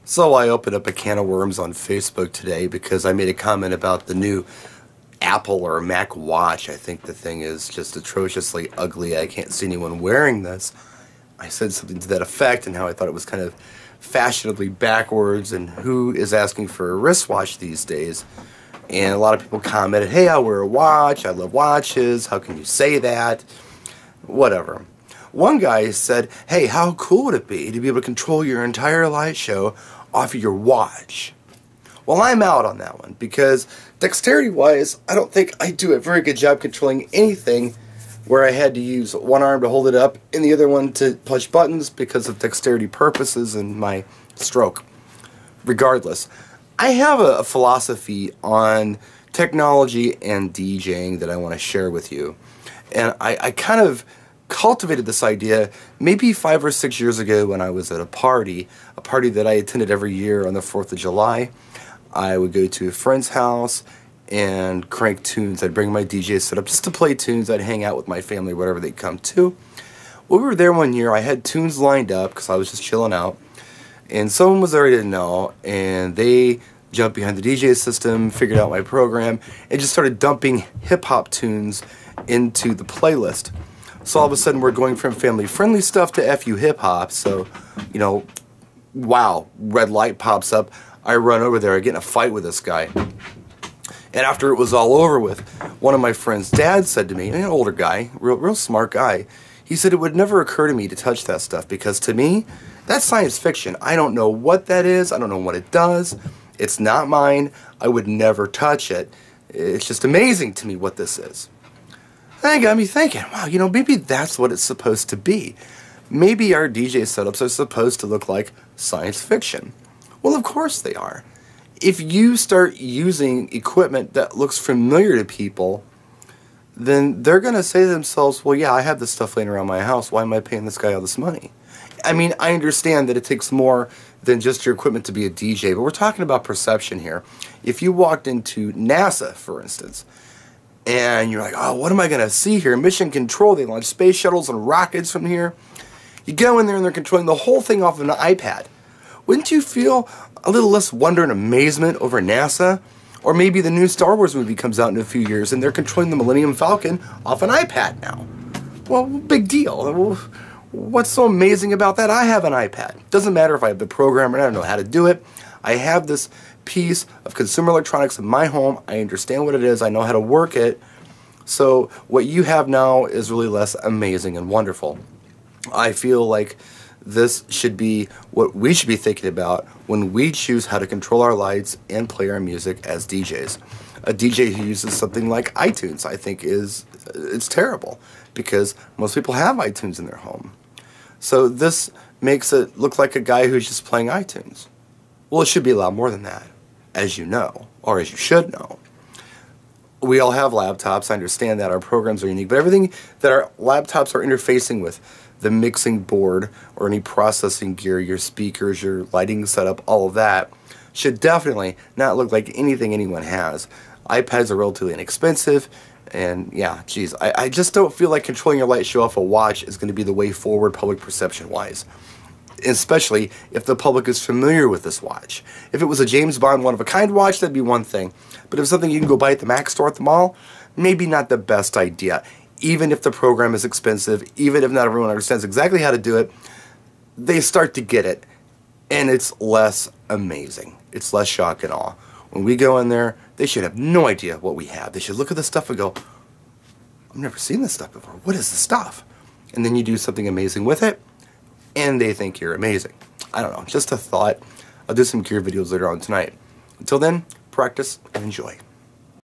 So I opened up a can of worms on Facebook today because I made a comment about the new Apple or Mac watch. I think the thing is just atrociously ugly. I can't see anyone wearing this. I said something to that effect and how I thought it was kind of fashionably backwards and who is asking for a wristwatch these days. And a lot of people commented, hey, I wear a watch, I love watches, how can you say that? Whatever. One guy said, hey, how cool would it be to be able to control your entire light show off of your watch? Well, I'm out on that one because dexterity-wise, I don't think I do a very good job controlling anything where I had to use one arm to hold it up and the other one to push buttons because of dexterity purposes and my stroke. Regardless, I have a philosophy on technology and DJing that I want to share with you. And I kind of cultivated this idea maybe 5 or 6 years ago when I was at a party that I attended every year on the 4th of July. I would go to a friend's house and crank tunes. I'd bring my DJ set up just to play tunes. I'd hang out with my family, whatever they'd come to. Well, we were there one year. I had tunes lined up because I was just chilling out. And someone was there I didn't know, and they jumped behind the DJ system, figured out my program, and just started dumping hip-hop tunes into the playlist. So all of a sudden we're going from family-friendly stuff to FU hip-hop. So, you know, wow, red light pops up. I run over there. I get in a fight with this guy. And after it was all over with, one of my friend's dad said to me, an older guy, real smart guy, he said it would never occur to me to touch that stuff because to me, that's science fiction. I don't know what that is. I don't know what it does. It's not mine. I would never touch it. It's just amazing to me what this is. That got me thinking, wow, you know, maybe that's what it's supposed to be. Maybe our DJ setups are supposed to look like science fiction. Well, of course they are. If you start using equipment that looks familiar to people, then they're going to say to themselves, well, yeah, I have this stuff laying around my house. Why am I paying this guy all this money? I mean, I understand that it takes more than just your equipment to be a DJ, but we're talking about perception here. If you walked into NASA, for instance, and you're like, oh, what am I going to see here? Mission Control, they launch space shuttles and rockets from here. You go in there and they're controlling the whole thing off of an iPad. Wouldn't you feel a little less wonder and amazement over NASA? Or maybe the new Star Wars movie comes out in a few years and they're controlling the Millennium Falcon off an iPad now. Well, big deal. What's so amazing about that? I have an iPad. Doesn't matter if I have the program or I don't know how to do it. I have this piece of consumer electronics in my home. I understand what it is. I know how to work it. So what you have now is really less amazing and wonderful. I feel like this should be what we should be thinking about when we choose how to control our lights and play our music as DJs. A DJ who uses something like iTunes, I think, it's terrible because most people have iTunes in their home. So this makes it look like a guy who's just playing iTunes. Well, it should be a lot more than that, as you know, or as you should know. We all have laptops. I understand that our programs are unique, but everything that our laptops are interfacing with, the mixing board or any processing gear, your speakers, your lighting setup, all of that, should definitely not look like anything anyone has. iPads are relatively inexpensive, and yeah, geez, I just don't feel like controlling your light show off a watch is going to be the way forward public perception-wise. Especially if the public is familiar with this watch. If it was a James Bond one-of-a-kind watch, that'd be one thing. But if it's something you can go buy at the Mac store at the mall, maybe not the best idea. Even if the program is expensive, even if not everyone understands exactly how to do it, they start to get it, and it's less amazing. It's less shock and awe. When we go in there, they should have no idea what we have. They should look at the stuff and go, I've never seen this stuff before. What is this stuff? And then you do something amazing with it, and they think you're amazing. I don't know, just a thought. I'll do some gear videos later on tonight. Until then, practice and enjoy.